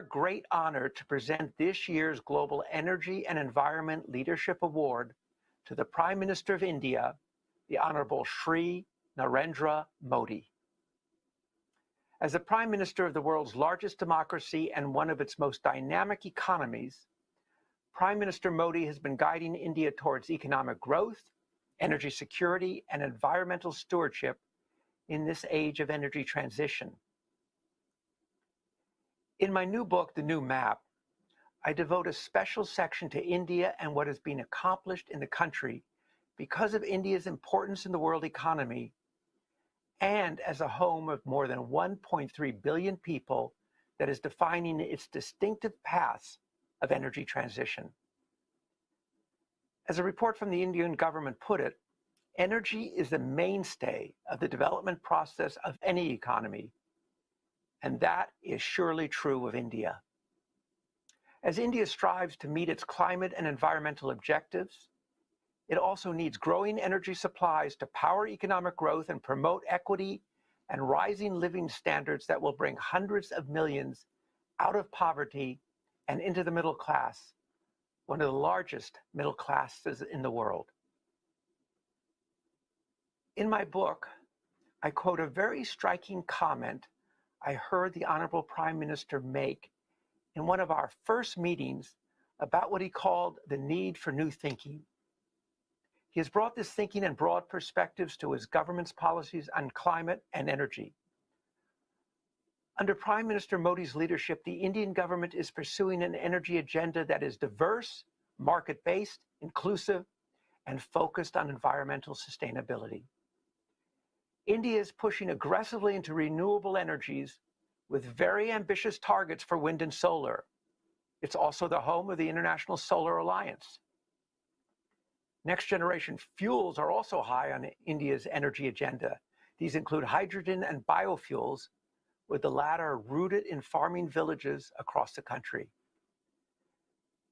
great honor to present this year's Global Energy and Environment Leadership Award to the Prime Minister of India, the Honorable Shri Narendra Modi. As the Prime Minister of the world's largest democracy and one of its most dynamic economies, Prime Minister Modi has been guiding India towards economic growth, energy security, and environmental stewardship in this age of energy transition. In my new book, The New Map, I devote a special section to India and what has been accomplished in the country because of India's importance in the world economy and as a home of more than 1.3 billion people that is defining its distinctive paths of energy transition. As a report from the Indian government put it, energy is the mainstay of the development process of any economy, and that is surely true of India. As India strives to meet its climate and environmental objectives, it also needs growing energy supplies to power economic growth and promote equity and rising living standards that will bring hundreds of millions out of poverty and into the middle class, one of the largest middle classes in the world. In my book, I quote a very striking comment I heard the Honorable Prime Minister make in one of our first meetings about what he called the need for new thinking. He has brought this thinking and broad perspectives to his government's policies on climate and energy. Under Prime Minister Modi's leadership, the Indian government is pursuing an energy agenda that is diverse, market-based, inclusive, and focused on environmental sustainability. India is pushing aggressively into renewable energies with very ambitious targets for wind and solar. It's also the home of the International Solar Alliance. Next-generation fuels are also high on India's energy agenda. These include hydrogen and biofuels, with the latter rooted in farming villages across the country.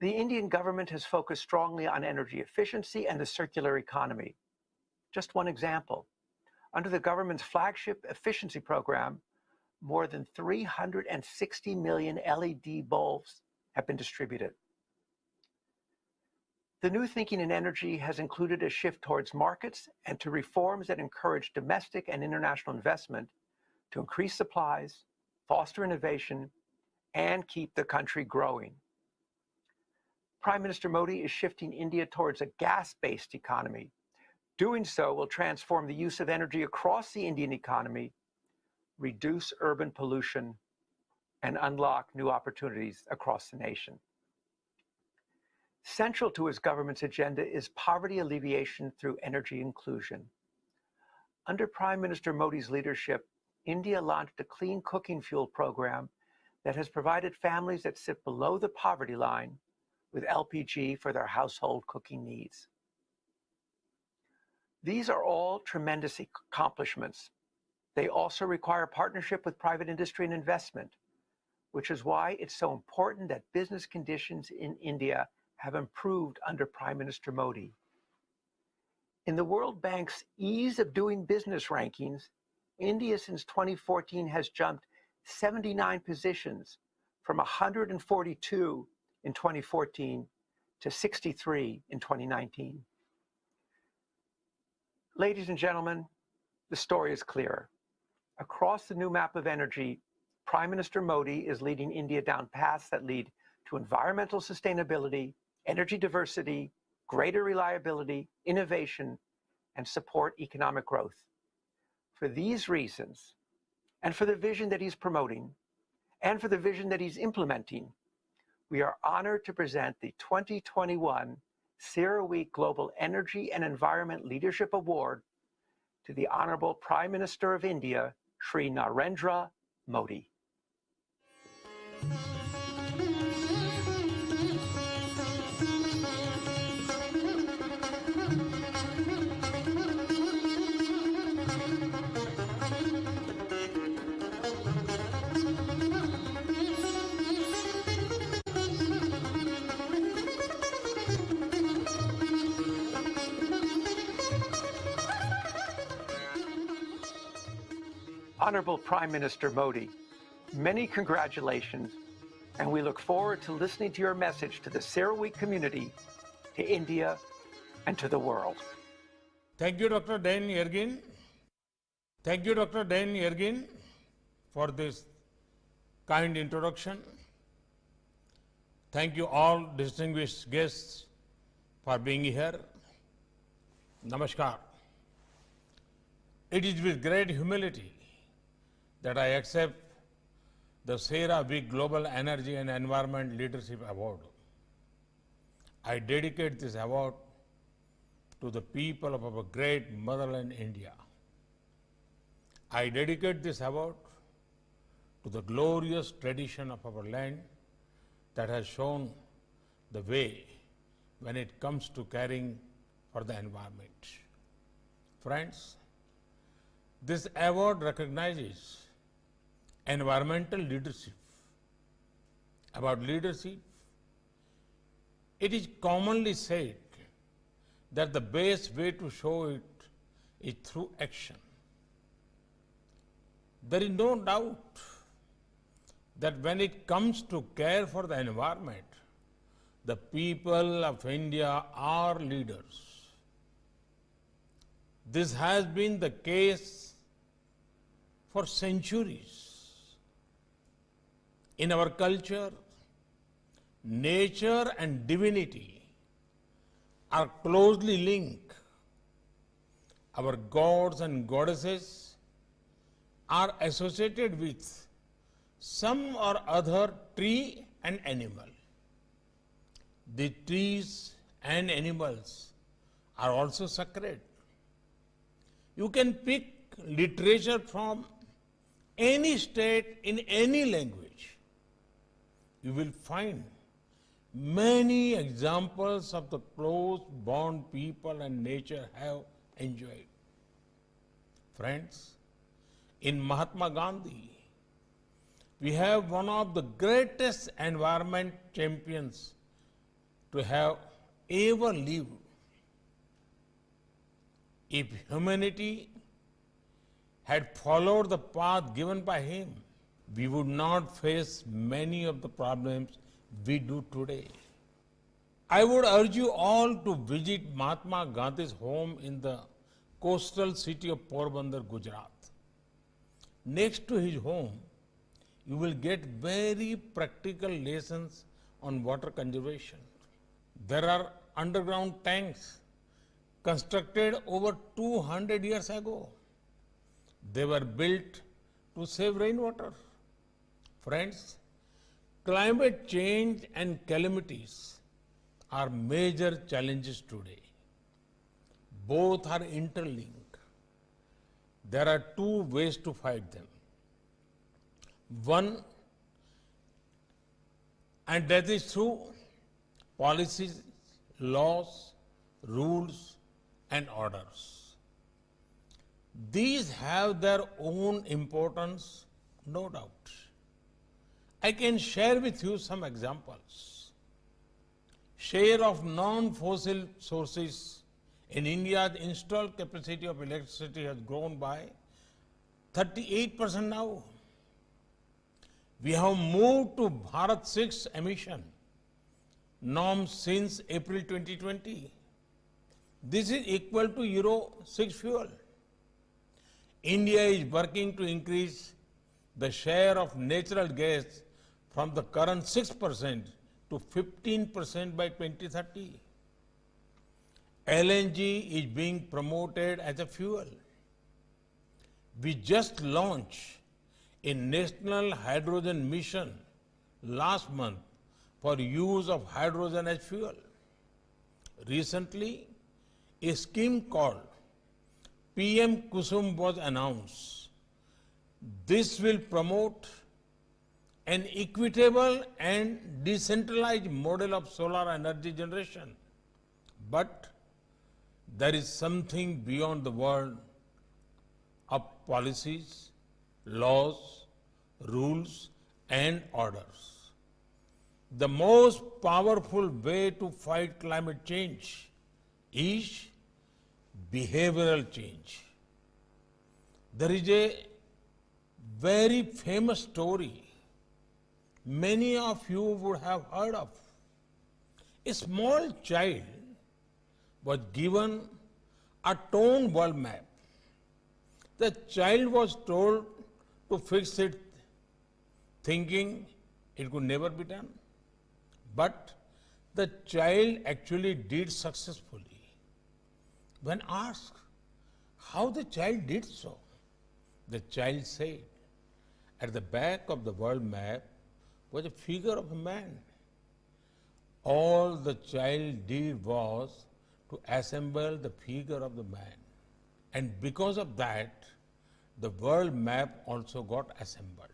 The Indian government has focused strongly on energy efficiency and the circular economy. Just one example. Under the government's flagship efficiency program, more than 360 million LED bulbs have been distributed. The new thinking in energy has included a shift towards markets and to reforms that encourage domestic and international investment to increase supplies, foster innovation, and keep the country growing. Prime Minister Modi is shifting India towards a gas-based economy. Doing so will transform the use of energy across the Indian economy, reduce urban pollution, and unlock new opportunities across the nation. Central to his government's agenda is poverty alleviation through energy inclusion. Under Prime Minister Modi's leadership, India launched a clean cooking fuel program that has provided families that sit below the poverty line with LPG for their household cooking needs. These are all tremendous accomplishments. They also require partnership with private industry and investment, which is why it's so important that business conditions in India have improved under Prime Minister Modi. In the World Bank's Ease of Doing Business rankings, India since 2014 has jumped 79 positions from 142 in 2014 to 63 in 2019. Ladies and gentlemen, the story is clear. Across the new map of energy, Prime Minister Modi is leading India down paths that lead to environmental sustainability, energy diversity, greater reliability, innovation, and support economic growth. For these reasons, and for the vision that he's promoting, and for the vision that he's implementing, we are honored to present the 2021 CERAWeek Global Energy and Environment Leadership Award to the Honorable Prime Minister of India, Shri Narendra Modi. Honorable Prime Minister Modi, many congratulations and we look forward to listening to your message to the CERAWeek community, to India, and to the world. Thank you, Dr. Dan Yergin. Thank you, Dr. Dan Yergin, for this kind introduction. Thank you all distinguished guests for being here. Namaskar. It is with great humility that I accept the CERAWeek Global Energy and Environment Leadership Award. I dedicate this award to the people of our great motherland, India. I dedicate this award to the glorious tradition of our land that has shown the way when it comes to caring for the environment. Friends, this award recognizes environmental leadership. About leadership, it is commonly said that the best way to show it is through action. There is no doubt that when it comes to care for the environment, the people of India are leaders. This has been the case for centuries. In our culture, nature and divinity are closely linked. Our gods and goddesses are associated with some or other tree and animal. The trees and animals are also sacred. You can pick literature from any state in any language. You will find many examples of the close bond people and nature have enjoyed. Friends, in Mahatma Gandhi, we have one of the greatest environment champions to have ever lived. If humanity had followed the path given by him, we would not face many of the problems we do today. I would urge you all to visit Mahatma Gandhi's home in the coastal city of Porbandar, Gujarat. Next to his home, you will get very practical lessons on water conservation. There are underground tanks constructed over 200 years ago. They were built to save rainwater. Friends, climate change and calamities are major challenges today. Both are interlinked. There are two ways to fight them. One, and that is through policies, laws, rules, and orders. These have their own importance, no doubt. I can share with you some examples. Share of non-fossil sources in India's installed capacity of electricity has grown by 38% now. We have moved to Bharat 6 emission norms since April 2020. This is equal to Euro 6 fuel. India is working to increase the share of natural gas from the current 6% to 15% by 2030. LNG is being promoted as a fuel. We just launched a national hydrogen mission last month for use of hydrogen as fuel. Recently, a scheme called PM Kusum was announced. This will promote an equitable and decentralized model of solar energy generation. But there is something beyond the world of policies, laws, rules, and orders. The most powerful way to fight climate change is behavioral change. There is a very famous story many of you would have heard of. A small child was given a torn world map. The child was told to fix it, thinking it could never be done. But the child actually did successfully. When asked how the child did so, the child said, at the back of the world map was a figure of a man. All the child did was to assemble the figure of the man. And because of that, the world map also got assembled.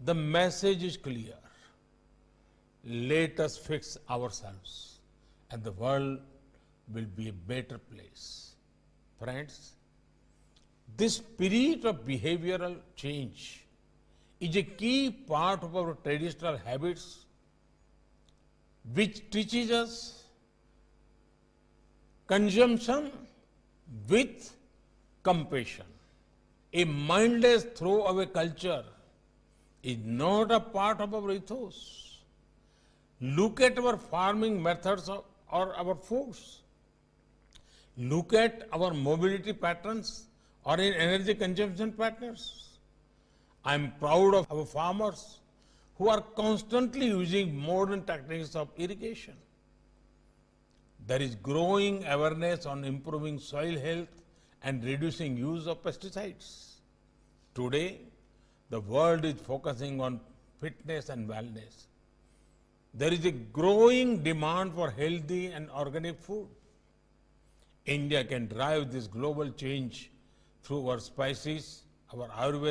The message is clear. Let us fix ourselves and the world will be a better place. Friends, this spirit of behavioral change is a key part of our traditional habits, which teaches us consumption with compassion. A mindless throwaway culture is not a part of our ethos. Look at our farming methods or our foods. Look at our mobility patterns or in energy consumption patterns. I am proud of our farmers who are constantly using modern techniques of irrigation. There is growing awareness on improving soil health and reducing use of pesticides. Today, the world is focusing on fitness and wellness. There is a growing demand for healthy and organic food. India can drive this global change through our spices, our Ayurveda,